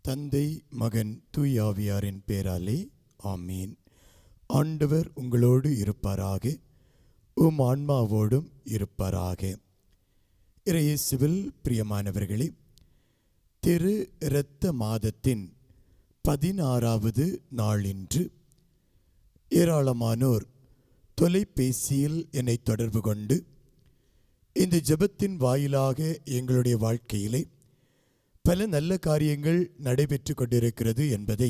தந்தை, மகன், தூய் ஆவியாரின் பேராலே ஆமீன். ஆண்டவர் உங்களோடு இருப்பாராக, உம் ஆன்மாவோடும் இருப்பாராக. இயேசுவில் பிரியமானவர்களே, திரு இரத்த மாதத்தின் 16வது நாளின்று ஏராளமானோர் தொலைபேசியில் என்னை தொடர்பு கொண்டு இந்த ஜெபத்தின் வாயிலாக எங்களுடைய வாழ்க்கையிலே பல நல்ல காரியங்கள் நடைபெற்று கொண்டிருக்கிறது என்பதை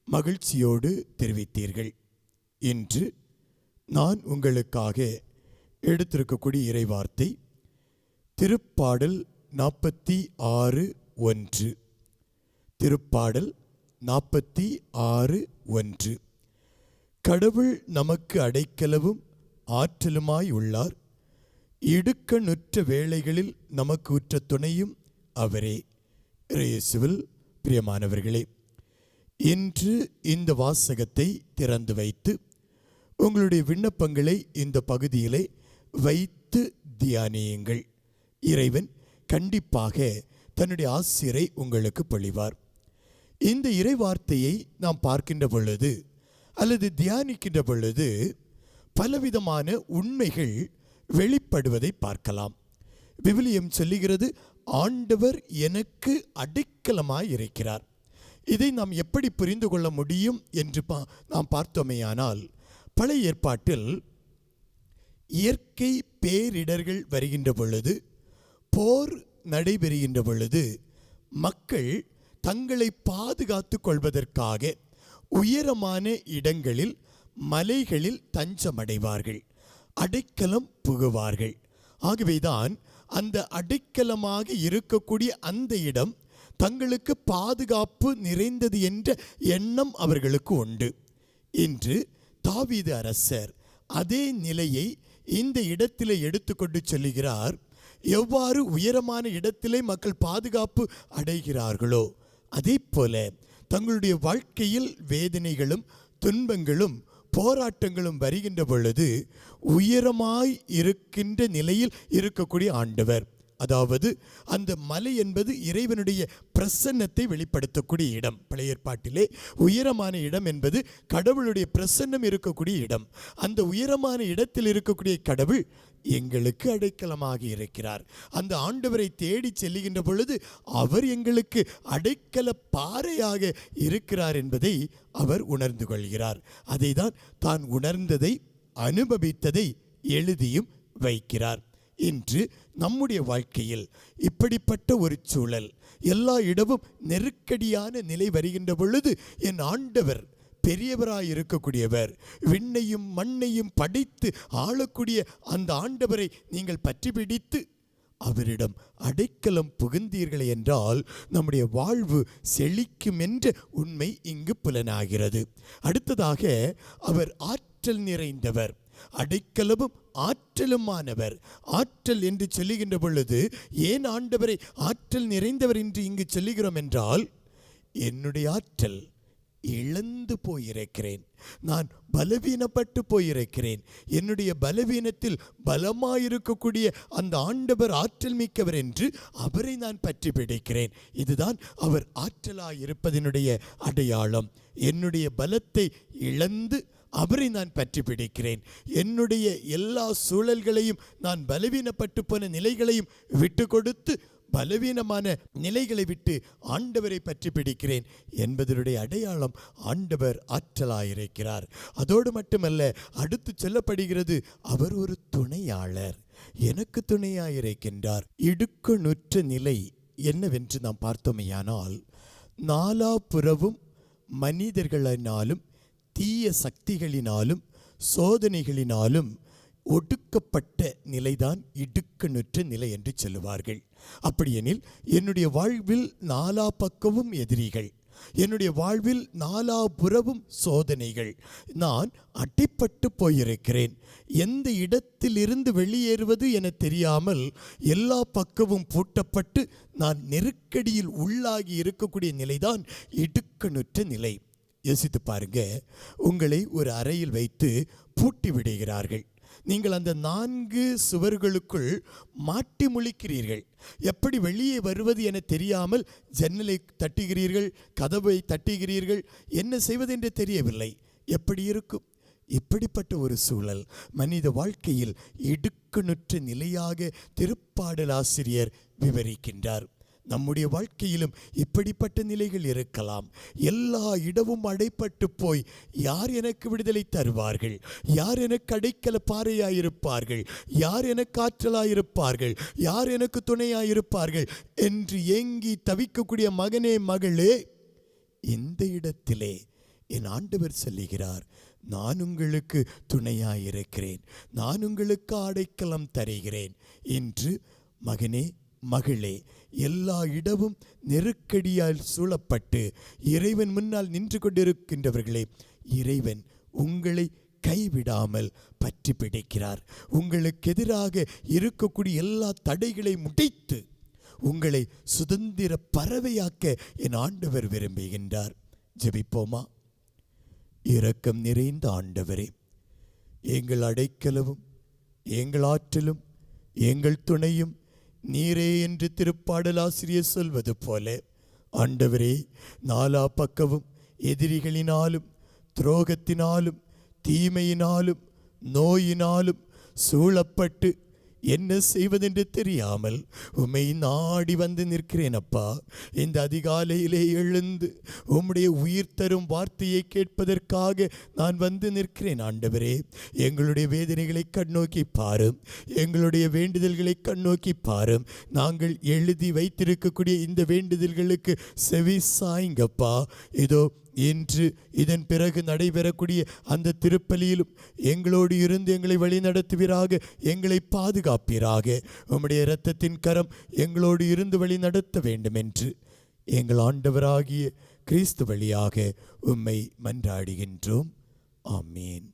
மகிழ்ச்சியோடு தெரிவித்தீர்கள். இன்று நான் உங்களுக்காக எடுத்திருக்கக்கூடிய இறைவார்த்தை திருப்பாடல் 46:1. திருப்பாடல் 46:1. கடவுள் நமக்கு அடைக்கலவும் ஆற்றலுமாய் உள்ளார், இடுக்கணுற்ற வேளைகளில் நமக்கு உற்ற துணையும் அவரே. இயேசுவில் பிரியமானவர்களே, இன்று இந்த வாசகத்தை திறந்து வைத்து உங்களுடைய விண்ணப்பங்களை இந்த பகுதியிலே வைத்து தியானியுங்கள். இறைவன் கண்டிப்பாக தன்னுடைய ஆசிரை உங்களுக்கு பொழிவார். இந்த இறைவார்த்தையை நாம் பார்க்கின்ற பொழுது அல்லது தியானிக்கின்ற பொழுது பலவிதமான உண்மைகள் வெளிப்படுவதை பார்க்கலாம். விவிலியம் சொல்லுகிறது, ஆண்டவர் எனக்கு அடைக்கலமாய் இருக்கிறார். இதை நாம் எப்படி புரிந்து கொள்ள முடியும் என்று நாம் பார்த்தோமேயானால், பழைய ஏற்பாட்டில் இயற்கை பேரிடர்கள் வருகின்ற பொழுது, போர் நடைபெறுகின்ற பொழுது மக்கள் தங்களை பாதுகாத்து கொள்வதற்காக உயரமான இடங்களில் மலைகளில் தஞ்சமடைவார்கள், அடைக்கலம் புகுவார்கள். ஆகவேதான் அந்த அடைக்கலமாக இருக்கக்கூடிய அந்த இடம் தங்களுக்கு பாதுகாப்பு நிறைந்தது என்ற எண்ணம் அவர்களுக்கு உண்டு. இன்று தாவீது அரசர் அதே நிலையை இந்த இடத்திலே எடுத்துக்கொண்டு சொல்லுகிறார். எவ்வாறு உயரமான இடத்திலே மக்கள் பாதுகாப்பு அடைகிறார்களோ அதே போல தங்களுடைய வாழ்க்கையில் வேதனைகளும் துன்பங்களும் போராட்டங்களும் வருகின்ற பொழுது உயரமாய் இருக்கின்ற நிலையில் இருக்கக்கூடிய ஆண்டவர், அதாவது அந்த மலை என்பது இறைவனுடைய பிரசன்னத்தை வெளிப்படுத்தக்கூடிய இடம். பழைய ஏற்பாட்டிலே உயரமான இடம் என்பது கடவுளுடைய பிரசன்னம் இருக்கக்கூடிய இடம். அந்த உயரமான இடத்தில் இருக்கக்கூடிய கடவுள் எங்களுக்கு அடைக்கலமாக இருக்கிறார். அந்த ஆண்டவரை தேடி செல்லுகின்ற பொழுது அவர் எங்களுக்கு அடைக்கல பாறையாக இருக்கிறார் என்பதை அவர் உணர்ந்து கொள்கிறார். அதை தான் உணர்ந்ததை அனுபவித்ததை எழுதியும் வைக்கிறார். இன்று நம்முடைய வாழ்க்கையில் இப்படிப்பட்ட ஒரு சூழல், எல்லா இடமும் நெருக்கடியான நிலை வருகின்ற பொழுது என் ஆண்டவர் பெரியவராய் இருக்கக்கூடியவர், விண்ணையும் மண்ணையும் படைத்து ஆளக்கூடிய அந்த ஆண்டவரை நீங்கள் பற்றி பிடித்து அவரிடம் அடைக்கலம் புகுந்தீர்கள் என்றால் நம்முடைய வாழ்வு செழிக்கும் என்ற உண்மை இங்கு புலனாகிறது. அடுத்ததாக அவர் ஆற்றல் நிறைந்தவர், அடைக்கலமும் ஆற்றலுமானவர். ஆற்றல் என்று சொல்லுகின்ற பொழுது ஏன் ஆண்டவரை ஆற்றல் நிறைந்தவர் என்று இங்கு சொல்லுகிறோம் என்றால், என்னுடைய ஆற்றல் இழந்து போயிருக்கிறேன், நான் பலவீனப்பட்டு போயிருக்கிறேன், என்னுடைய பலவீனத்தில் பலமாயிருக்கக்கூடிய அந்த ஆண்டவர் ஆற்றல் மிக்கவர் என்று அவரை நான் பற்றி பிடிக்கிறேன். இதுதான் அவர் ஆற்றலாயிருப்பதனுடைய அடையாளம். என்னுடைய பலத்தை இழந்து அவரை நான் பற்றி பிடிக்கிறேன். என்னுடைய எல்லா சூழல்களையும், நான் பலவீனப்பட்டு போன நிலைகளையும் விட்டு கொடுத்து பலவீனமான நிலைகளை விட்டு ஆண்டவரை பற்றி பிடிக்கிறேன் என்பதனுடைய அடையாளம் ஆண்டவர் ஆற்றலாயிருக்கிறார். அதோடு மட்டுமல்ல, அடுத்து சொல்லப்படுகிறது, அவர் ஒரு துணையாளர், எனக்கு துணையாயிருக்கின்றார். இடுக்கணுற்ற நிலை என்னவென்று நாம் பார்த்தோமேயானால், நாலாபுறவும் மனிதர்களினாலும் தீய சக்திகளினாலும் சோதனைகளினாலும் ஒடுக்கப்பட்ட நிலைதான் இடுக்கணுற்ற நிலை என்று சொல்லுவார்கள். அப்படியெனில் என்னுடைய வாழ்வில் நாலா பக்கமும் எதிரிகள், என்னுடைய வாழ்வில் நாலாபுறவும் சோதனைகள், நான் அடிபட்டு போயிருக்கிறேன். எந்த இடத்திலிருந்து வெளியேறுவது என தெரியாமல் எல்லா பக்கமும் பூட்டப்பட்டு நான் நெருக்கடியில் உள்ளாகி இருக்கக்கூடிய நிலைதான் இடுக்கணுற்ற நிலை. யோசித்து பாருங்க, உங்களை ஒரு அறையில் வைத்து பூட்டி விடுகிறார்கள். நீங்கள் அந்த 4 சுவர்களுக்குள் மாட்டி முழிக்கிறீர்கள். எப்படி வெளியே வருவது என தெரியாமல் ஜன்னலை தட்டுகிறீர்கள், கதவை தட்டுகிறீர்கள், என்ன செய்வது என்று தெரியவில்லை. எப்படி இருக்கும்? இப்படிப்பட்ட ஒரு சூழல் மனித வாழ்க்கையில் இடுக்கணுற்ற நிலையாக திருப்பாடல் ஆசிரியர் விவரிக்கின்றார். நம்முடைய வாழ்க்கையிலும் இப்படிப்பட்ட நிலைகள் இருக்கலாம். எல்லா இடமும் அடைப்பட்டு போய் யார் எனக்கு விடுதலை தருவார்கள், யார் எனக்கு அடைக்கல பாறையாயிருப்பார்கள், யார் எனக்கு ஆற்றலாயிருப்பார்கள், யார் எனக்கு துணையாயிருப்பார்கள் என்று ஏங்கி தவிக்கக்கூடிய மகனே மகளே, இந்த இடத்திலே என் ஆண்டவர் சொல்லுகிறார், நான் உங்களுக்கு துணையாயிருக்கிறேன், நான் உங்களுக்கு அடைக்கலம் தருகிறேன் என்று. மகனே மகளே, எல்லா இடமும் நெருக்கடியால் சூழப்பட்டு இறைவன் முன்னால் நின்று கொண்டிருக்கின்றவர்களே, இறைவன் உங்களை கைவிடாமல் பற்றி பிடிக்கிறார். உங்களுக்கு எதிராக இருக்கக்கூடிய எல்லா தடைகளை முடைத்து உங்களை சுதந்திர பறவையாக்க என் ஆண்டவர் விரும்புகின்றார். ஜெபிப்போமா? இரக்கம் நிறைந்த ஆண்டவரே, எங்கள் அடைக்கலமும் எங்கள் ஆற்றலும் எங்கள் துணையும் நீரே என்று திருப்பாடலாசிரியர் சொல்வது போல, ஆண்டவரே, நாலா பக்கமும் எதிரிகளினாலும் துரோகத்தினாலும் தீமையினாலும் நோயினாலும் சூழப்பட்டு என்ன செய்வதென்று தெரியாமல் உம்மை நாடி வந்து நிற்கிறேன் அப்பா. இந்த அதிகாலையிலே எழுந்து உம்முடைய உயிர் தரும் வார்த்தையை கேட்பதற்காக நான் வந்து நிற்கிறேன். ஆண்டவரே, எங்களுடைய வேதனைகளை கண்ணோக்கி பாரும், எங்களுடைய வேண்டுதல்களை கண்ணோக்கி பாரும். நாங்கள் எழுதி வைத்திருக்கக்கூடிய இந்த வேண்டுதல்களுக்கு செவி சாய்ங்கப்பா. இதோ இன்று இதன் பிறகு நடைபெறக்கூடிய அந்த திருப்பலியிலும் எங்களோடு இருந்து எங்களை வழிநடத்துவீராக, எங்களை பாதுகாப்பீராக. உம்முடைய இரத்தத்தின் கரம் எங்களோடு இருந்து வழி நடத்த வேண்டும் என்று எங்கள் ஆண்டவராகிய கிறிஸ்து வழியாக உம்மை மன்றாடுகின்றோம். ஆமீன்.